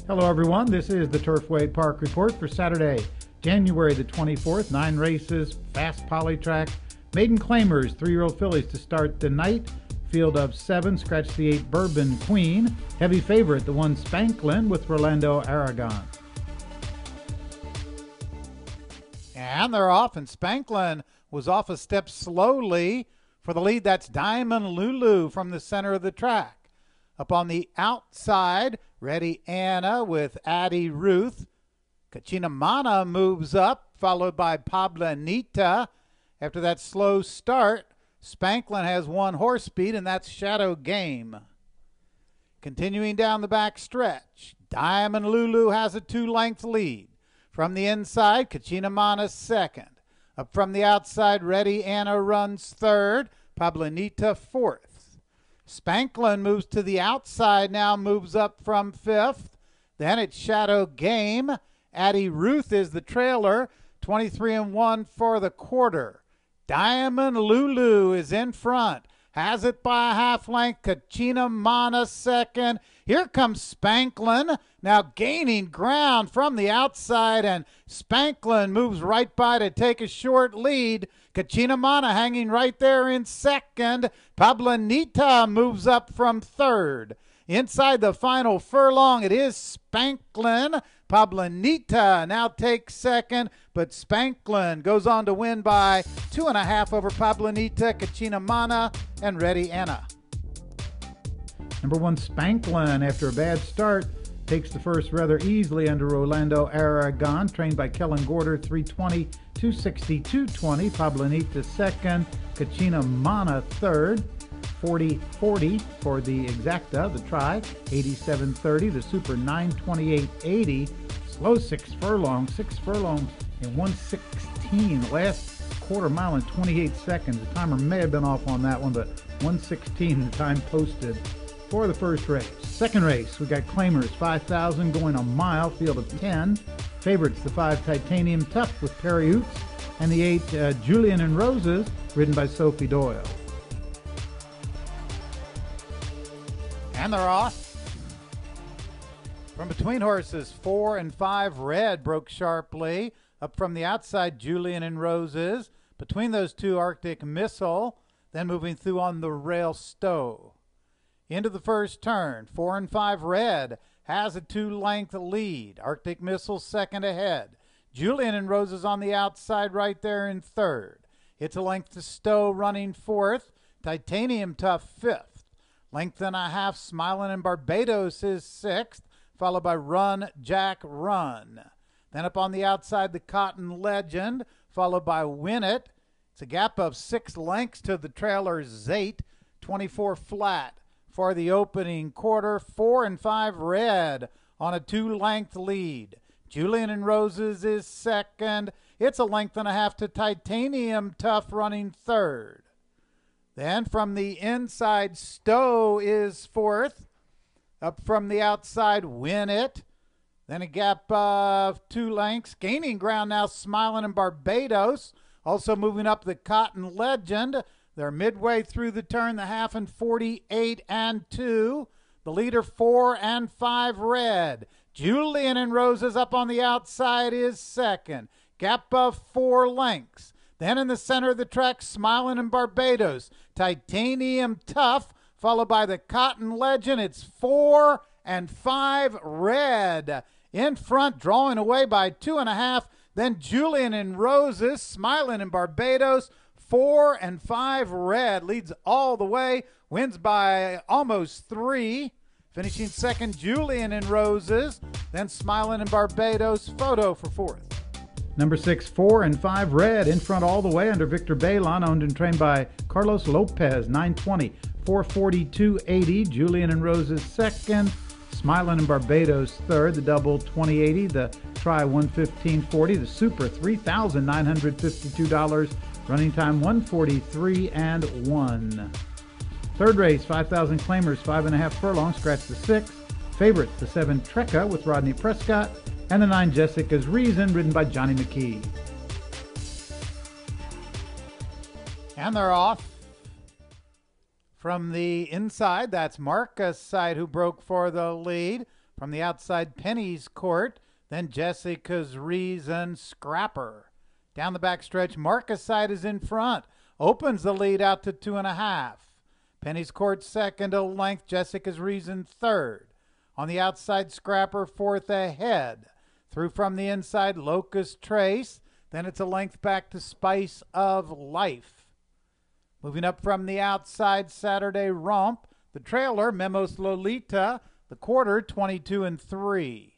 Hello everyone, this is the Turfway Park Report for Saturday, January the 24th. 9 races, fast poly track, maiden claimers, 3-year-old fillies to start the night. Field of 7, scratch the 8 Bourbon Queen. Heavy favorite, the 1 Spanklin with Rolando Aragon. And they're off, and Spanklin was off a step slowly for the lead. That's Diamond Lulu from the center of the track. Up on the outside, Ready Anna with Addie Ruth. Kachina Mana moves up, followed by Pablanita. After that slow start, Spanklin has 1 horse speed, and that's Shadow Game. Continuing down the back stretch, Diamond Lulu has a 2-length lead. From the inside, Kachina Mana second. Up from the outside, Ready Anna runs third, Pablanita fourth. Spanklin moves to the outside now, moves up from 5th. Then it's Shadow Game. Addie Ruth is the trailer, 23-1 for the quarter. Diamond Lulu is in front, has it by a half length. Kachina Mana second. Here comes Spanklin, now gaining ground from the outside, and Spanklin moves right by to take a short lead. Kachina Mana hanging right there in second. Pablanita moves up from third. Inside the final furlong, it is Spanklin. Pablanita now takes second, but Spanklin goes on to win by 2.5 over Pablanita, Kachina Mana, and Ready Anna. Number 1 Spanklin, after a bad start, takes the first rather easily under Rolando Aragon, trained by Kellen Gorder, 320, 260, 220. Pablanita second, Kachina Mana third. 40-40 for the exacta, the try, 87-30, the super 928.80, slow 6 furlongs in 1:16, the last quarter mile in 28 seconds. The timer may have been off on that one, but 1:16 the time posted for the first race. Second race, we got claimers, 5,000 going a mile, field of 10. Favorites, the 5 Titanium Tough with Perry Oots, and the 8 Julian and Roses, ridden by Sophie Doyle. And they're off. From between horses, 4 and 5 Red broke sharply. Up from the outside, Julian and Roses. Between those two, Arctic Missile. Then moving through on the rail, Stowe. Into the first turn, 4 and 5 Red has a 2-length lead. Arctic Missile second ahead. Julian and Roses on the outside right there in third. It's a length to Stowe running fourth. Titanium Tough fifth. Length and a half, Smilin' in Barbados is sixth, followed by Run, Jack, Run. Then up on the outside, the Cotton Legend, followed by Win It. It's a gap of 6 lengths to the trailer, Zate, 24 flat for the opening quarter. 4 and 5 Red on a 2-length lead. Julian and Roses is second. It's a length and a half to Titanium Tough running third. Then from the inside, Stowe is fourth. Up from the outside, Win It. Then a gap of 2 lengths. Gaining ground now, Smilin' in Barbados. Also moving up, the Cotton Legend. They're midway through the turn, the half, and 48 and 2. The leader, 4 and 5 Red. Julian and Roses up on the outside is second. Gap of 4 lengths. Then in the center of the track, Smilin' in Barbados. Titanium Tough, followed by the Cotton Legend. It's 4 and 5 Red. In front, drawing away by 2.5. Then Julian and Roses, Smilin' in Barbados. 4 and 5 Red leads all the way, wins by almost 3. Finishing second, Julian and Roses. Then Smilin' in Barbados, Photo for fourth. Number 6, 4 and 5 Red, in front all the way under Victor Bailon, owned and trained by Carlos Lopez, 920, 442.80. Julian and Roses second, Smilin' in Barbados third, the double 20.80, the try 115.40, the super $3,952, running time 1:43 and 1. Third race, 5,000 claimers, 5.5 furlongs, scratch the 6. Favorites, the 7 Trekka with Rodney Prescott, and the 9 Jessica's Reason, ridden by Johnny McKee. And they're off. From the inside, that's Marcus side who broke for the lead. From the outside, Penny's Court. Then Jessica's Reason, Scrapper. Down the back stretch, Marcasite is in front. Opens the lead out to 2.5. Penny's Court second, a length. Jessica's Reason third. On the outside, Scrapper fourth ahead. Through from the inside, Locust Trace. Then it's a length back to Spice of Life. Moving up from the outside, Saturday Romp. The trailer, Memos Lolita. The quarter, 22-3.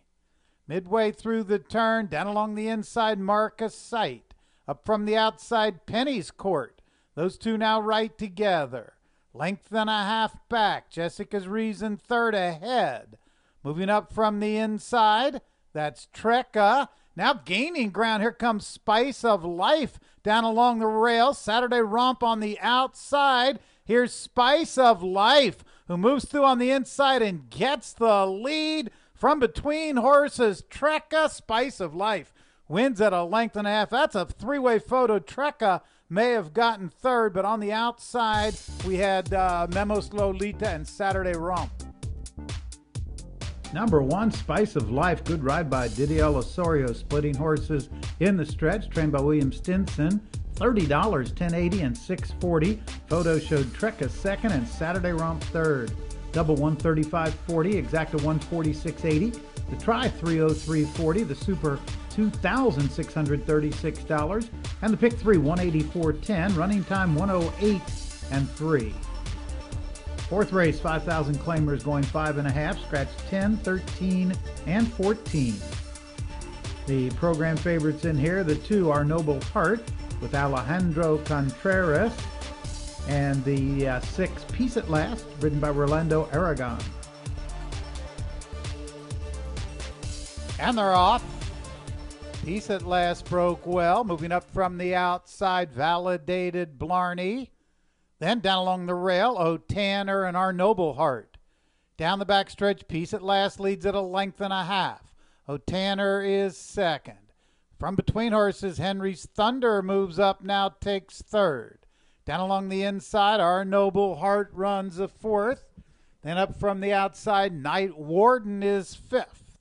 Midway through the turn, down along the inside, Marcasite. Up from the outside, Penny's Court. Those two now right together. Length and a half back. Jessica's Reason third ahead. Moving up from the inside, that's Trekka. Now gaining ground. Here comes Spice of Life down along the rail. Saturday Romp on the outside. Here's Spice of Life, who moves through on the inside and gets the lead from between horses. Trekka, Spice of Life wins at a length and a half. That's a three-way photo. Trekka may have gotten third, but on the outside we had Memos Lolita and Saturday Romp. Number 1, Spice of Life. Good ride by Didier Osorio, splitting horses in the stretch, trained by William Stinson. $30, $10.80 and $6.40. Photo showed Trekka second and Saturday Romp third. Double $135.40, exacta $146.80. The try $303.40. The super $2,636. And the pick 3 $184.10. Running time 108 and 3. Fourth race, 5,000 claimers going 5.5. Scratch 10, 13, and 14. The program favorites in here, the 2 are Noble Heart with Alejandro Contreras, and the 6 Peace at Last, ridden by Rolando Aragon. And they're off. Peace at Last broke well, moving up from the outside, Validated Blarney. Then down along the rail, O'Tanner and Our Noble Heart. Down the backstretch, Peace at Last leads at a length and a half. O'Tanner is second. From between horses, Henry's Thunder moves up now, takes third. Down along the inside, Our Noble Heart runs a fourth. Then up from the outside, Night Warden is fifth.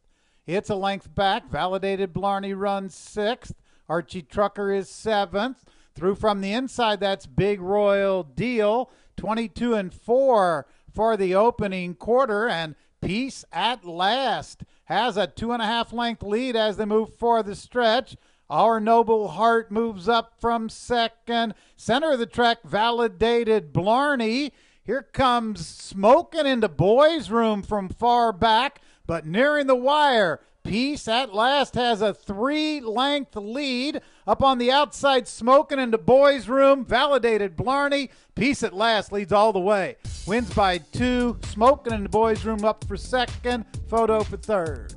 It's a length back. Validated Blarney runs sixth. Archie Trucker is seventh. Through from the inside, that's Big Royal Deal. 22-4 for the opening quarter, and Peace at Last has a 2.5 length lead as they move for the stretch. Our Noble Heart moves up from second. Center of the track, Validated Blarney. Here comes Smoking into Boys Room from far back, but nearing the wire. Peace at Last has a 3-length lead. Up on the outside, Smoking into Boys Room, Validated Blarney. Peace at Last leads all the way. Wins by 2. Smoking into Boys Room up for second. Photo for third.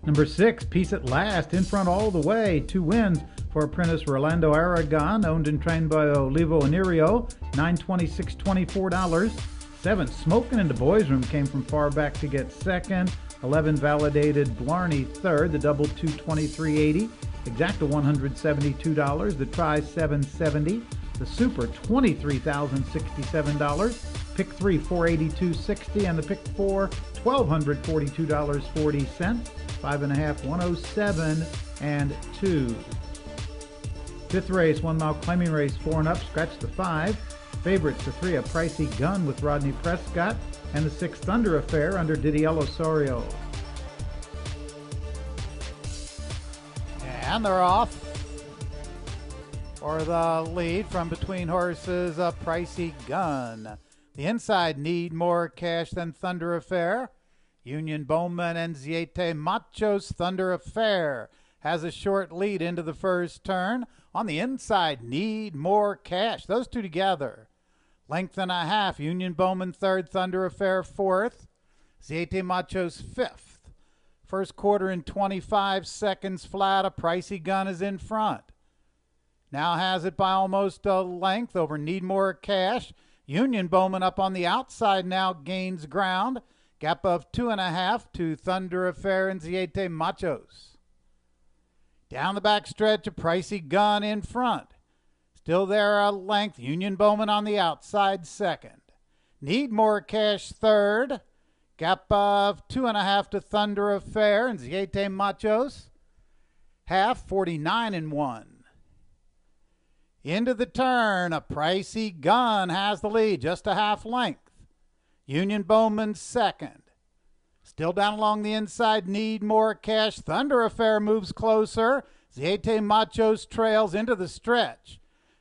Number 6, Peace at Last, in front all the way. 2 wins for apprentice Rolando Aragon, owned and trained by Olivo Onirio. $926, $24. 7, Smoking into Boys Room came from far back to get second. 11, Validated Blarney third. The double $223.80. Exacta $172. The try $770. The super $23,067. Pick 3 $482.60, and the pick 4 $1,242.40. 5.5 $107 and 2. Fifth race, 1 mile claiming race, 4 and up. Scratch the 5. Favorites, the 3, A Pricey Gun with Rodney Prescott, and the 6, Thunder Affair under Didier Osorio. And they're off for the lead from between horses, A Pricey Gun. The inside, Need More Cash Than Thunder Affair. Union Bowman and Ziete Macho's Thunder Affair has a short lead into the first turn. On the inside, Need More Cash. Those two together. Length and a half. Union Bowman third, Thunder Affair fourth. Ziete Macho's fifth. First quarter in 25 seconds flat. A Pricey Gun is in front. Now has it by almost a length over Need More Cash. Union Bowman up on the outside now gains ground. Gap of 2.5 to Thunder Affair and Ziete Machos. Down the back stretch, A Pricey Gun in front. Still there a length. Union Bowman on the outside second. Need More Cash third. Gap of 2.5 to Thunder Affair and Siete Machos. Half 49-1. Into the turn, a Pricey Gun has the lead, just a half length. Union Bowman second. Still down along the inside, Need More Cash. Thunder Affair moves closer. Siete Machos trails into the stretch.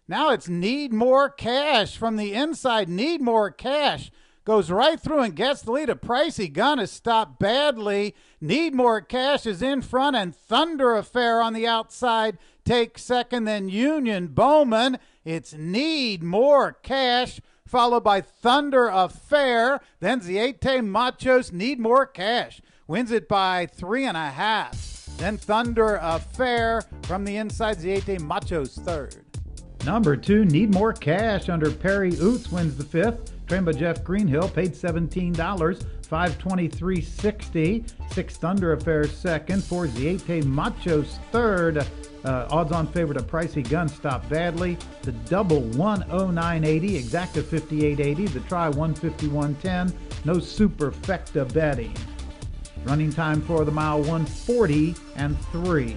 Now it's Need More Cash from the inside. Need More Cash goes right through and gets the lead. A Pricey Gun is stopped badly. Need More Cash is in front, and Thunder Affair on the outside takes second. Then Union Bowman. It's Need More Cash, followed by Thunder Affair. Then Siete Machos. Need More Cash wins it by 3.5. Then Thunder Affair from the inside. Siete Machos third. Number 2, Need More Cash under Perry Oots wins the fifth. Trained by Jeff Greenhill, paid $17, $523.60. 6 Thunder Affair second. 4 Siete Machos third. Odds-on favorite, a Pricey Gun stopped badly. The double 109.80, exacta 58.80. The try 151.10. No superfecta betting. Running time for the mile 140-3.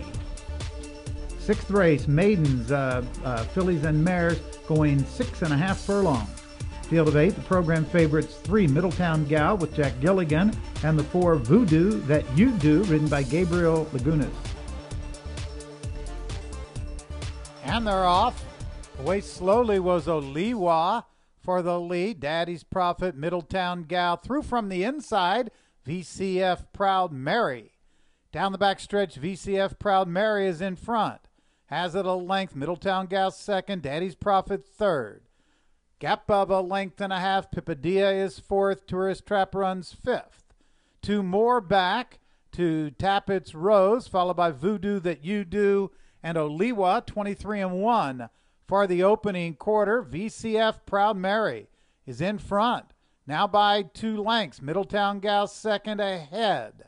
Sixth race, maidens, fillies and mares going 6.5 furlongs. Field of 8, the program favorites 3 Middletown Gal with Jack Gilligan and the 4 Voodoo That You Do, ridden by Gabriel Lagunas. And they're off. Away slowly was Oliwa for the lead. Daddy's Prophet, Middletown Gal. Through from the inside, VCF Proud Mary. Down the back stretch, VCF Proud Mary is in front. Has it a length. Middletown Gal second. Daddy's Prophet third. Gap of a length and a half. Pipadilla is fourth. Tourist Trap runs fifth. 2 more back to Tappett's Rose, followed by Voodoo That You Do and Oliwa, 23-1 for the opening quarter. VCF Proud Mary is in front, now by 2 lengths. Middletown Gal second ahead.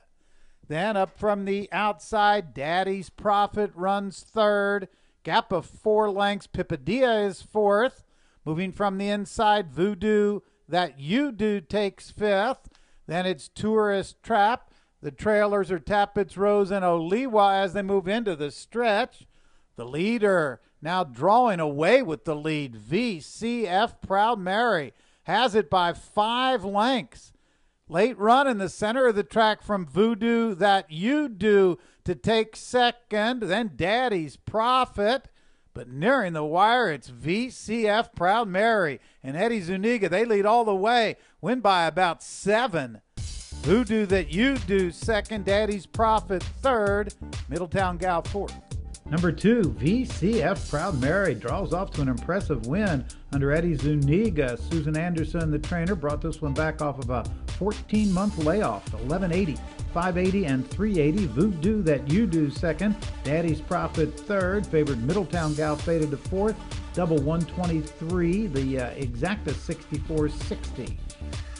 Then up from the outside, Daddy's Prophet runs third. Gap of 4 lengths. Pipadilla is fourth. Moving from the inside, Voodoo That You Do takes fifth. Then it's Tourist Trap. The trailers are Tappett's Rose and Oliwa as they move into the stretch. The leader now drawing away with the lead. VCF Proud Mary has it by 5 lengths. Late run in the center of the track from Voodoo That You Do to take second. Then Daddy's Prophet. But nearing the wire, it's VCF Proud Mary and Eddie Zuniga. They lead all the way, win by about 7. Voodoo That You Do second, Daddy's Prophet third, Middletown Gal fourth. Number 2, VCF Proud Mary draws off to an impressive win under Eddie Zuniga. Susan Anderson, the trainer, brought this one back off of a 14-month layoff. 11.80, 5.80, and 3.80. Voodoo That You Do second. Daddy's Prophet third. Favored Middletown Gal faded to fourth. Double 123. The exacta 64.60.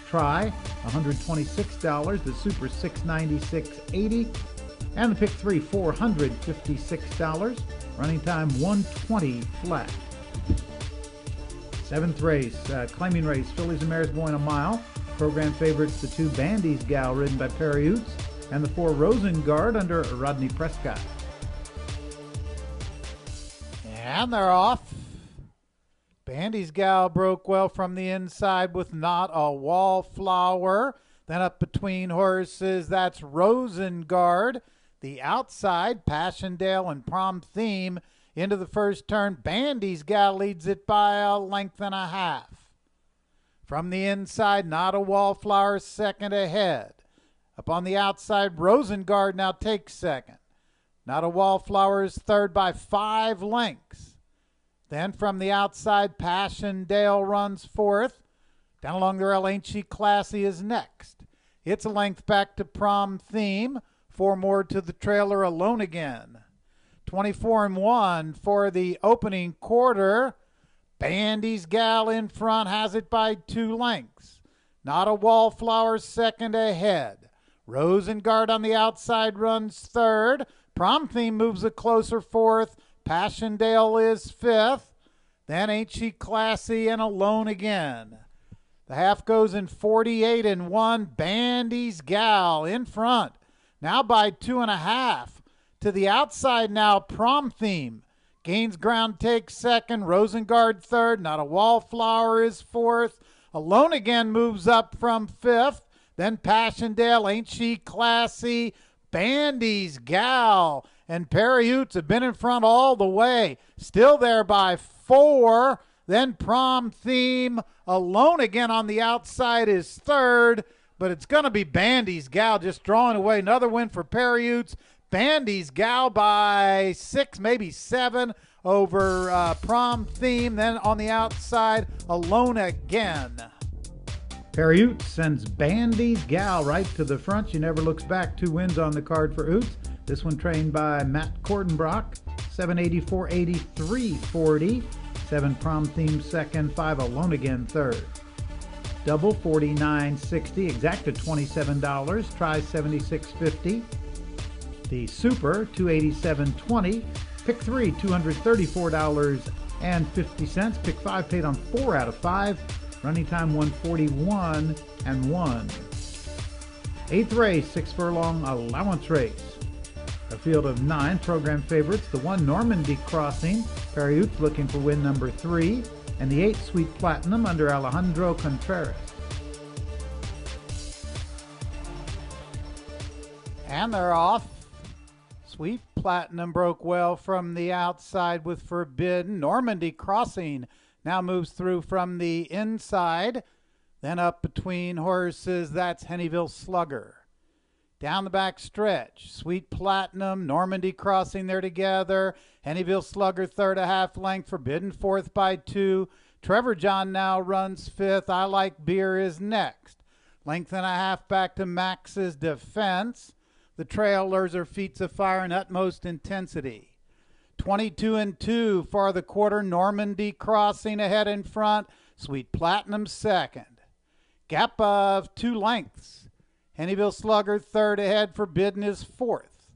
Try $126. The Super 696.80. And the pick 3, $456. Running time 120 flat. 7th race, claiming race, fillies and mares going a mile. Program favorites, the 2 Bandy's Gal, ridden by Perry Oots, and the 4 Rosengard under Rodney Prescott. And they're off. Bandy's Gal broke well from the inside with Not a Wallflower. Then up between horses, that's Rosengard. The outside, Passchendaele and Prom Theme into the first turn. Bandy's Gal leads it by a length and a half. From the inside, Not a Wallflower second ahead. Up on the outside, Rosengard now takes second. Not a Wallflower is third by 5 lengths. Then from the outside, Passchendaele runs fourth. Down along the rail, Ain't She Classy is next. It's a length back to Prom Theme. 4 more to the trailer, Alone Again. 24-1 for the opening quarter. Bandy's Gal in front has it by 2 lengths. Not a Wallflower second ahead. Rosengard on the outside runs third. Prom Theme moves a closer fourth. Passchendaele is fifth. Then Ain't She Classy and Alone Again. The half goes in 48-1. Bandy's Gal in front. Now by 2.5. To the outside now, Prom Theme. Gains ground, takes second. Rosengard third. Not a Wallflower is fourth. Alone Again moves up from fifth. Then Passchendaele, Ain't She Classy? Bandy's Gal. And Perry Utes have been in front all the way. Still there by 4. Then Prom Theme. Alone Again on the outside is third. But it's going to be Bandy's Gal just drawing away. Another win for Perry Utes. Bandy's Gal by 6, maybe 7 over Prom Theme. Then on the outside, Alone Again. Perry Utes sends Bandy's Gal right to the front. She never looks back. 2 wins on the card for Utes. This one trained by Matt Cordenbrock. 784.83 40. 7 Prom Theme second. 5 Alone Again third. Double $49.60. Exacta $27. Try $76.50. The Super $287.20. Pick 3 $234.50. Pick 5 paid on 4 out of 5. Running time 141 and 1. 8th race, 6 furlong allowance race. A field of 9 program favorites. The 1 Normandy Crossing. Perry Utes looking for win number 3. And the 8 Sweet Platinum under Alejandro Contreras. And they're off. Sweet Platinum broke well from the outside with Forbidden. Normandy Crossing now moves through from the inside. Then up between horses, that's Hennyville Slugger. Down the back stretch, Sweet Platinum, Normandy Crossing there together. Hennyville Slugger third, a half length. Forbidden fourth by 2. Trevor John now runs 5th. I Like Beer is next. Length and a half back to Max's Defense. The Trailers are Feats of Fire and Utmost Intensity. 22-2 for the quarter. Normandy Crossing ahead in front. Sweet Platinum second. Gap of 2 lengths. Hennyville Slugger third ahead. Forbidden is fourth.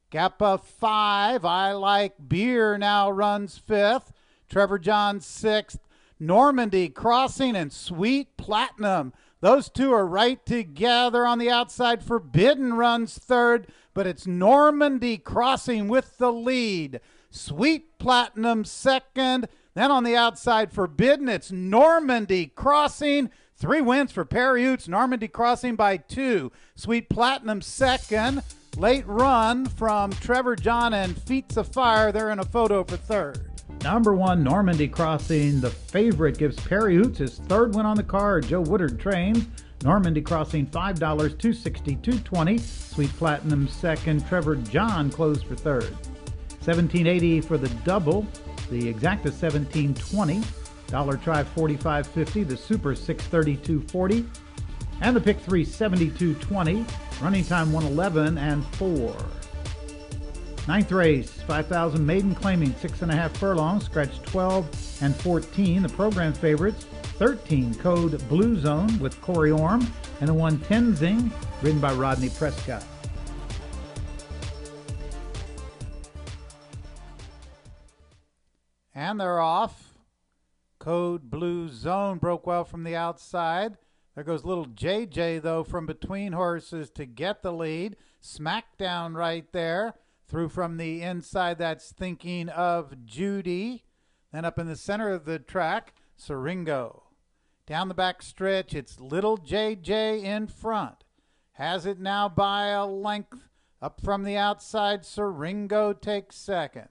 Gap of 5. I Like Beer now runs 5th. Trevor John 6th. Normandy Crossing and Sweet Platinum. Those 2 are right together on the outside. Forbidden runs 3rd, but it's Normandy Crossing with the lead. Sweet Platinum 2nd. Then on the outside, Forbidden, it's Normandy Crossing. 3 wins for Perry Utes. Normandy Crossing by 2. Sweet Platinum 2nd. Late run from Trevor John and Feats of Fire. They're in a photo for 3rd. Number 1, Normandy Crossing. The favorite gives Perry Utes his 3rd win on the card. Joe Woodard trains. Normandy Crossing $5, $262.20. Sweet Platinum 2nd. Trevor John closed for 3rd. $17.80 for the double. The exacta $17.20. Dollar Try $45.50. The Super $632.40. And the Pick 3 $72.20. Running time 111 and 4. 9th race, 5,000 maiden claiming 6.5 furlongs, scratch 12 and 14. The program favorites, 13 Code Blue Zone with Corey Orm, and the 1 Tenzing, ridden by Rodney Prescott. And they're off. Code Blue Zone broke well from the outside. There goes little JJ, though, from between horses to get the lead. Smackdown right there. Through from the inside, that's Thinking of Judy. Then up in the center of the track, Syringo. Down the back stretch, it's Little JJ in front. Has it now by a length. Up from the outside, Syringo takes second.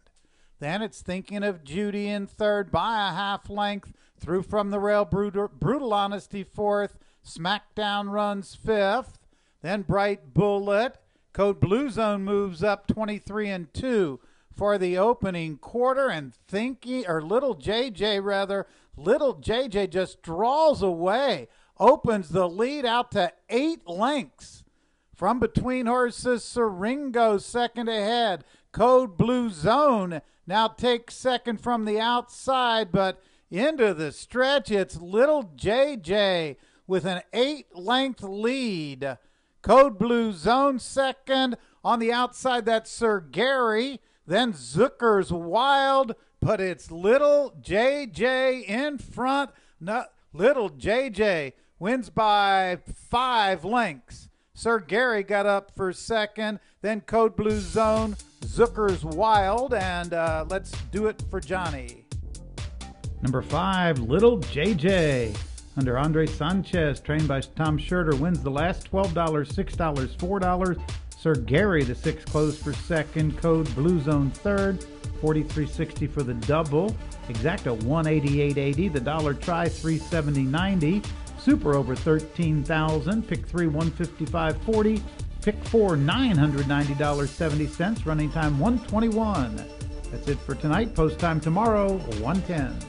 Then it's Thinking of Judy in third by a half length. Through from the rail, Brutal Honesty fourth. Smackdown runs 5th. Then Bright Bullet. Code Blue Zone moves up 23-2 for the opening quarter, and Little JJ just draws away, opens the lead out to 8 lengths. From between horses, Syringo second ahead. Code Blue Zone now takes second from the outside, but into the stretch, it's Little JJ with an 8-length lead. Code Blue Zone second. On the outside, that's Sir Gary. Then Zucker's Wild, but it's Little JJ in front. Little JJ wins by 5 lengths. Sir Gary got up for second, then Code Blue Zone, Zucker's Wild, and Let's Do It for Johnny. Number 5, Little JJ. Under Andre Sanchez, trained by Tom Schurter, wins the last $12, $6, $4. Sir Gary, the 6, closed for second. Code Blue Zone third. $43.60 for the double. Exacta $188.80. The dollar try $370.90. Super over $13,000. Pick 3 $155.40. Pick 4 $990.70. Running time 1:21. That's it for tonight. Post time tomorrow 1:10.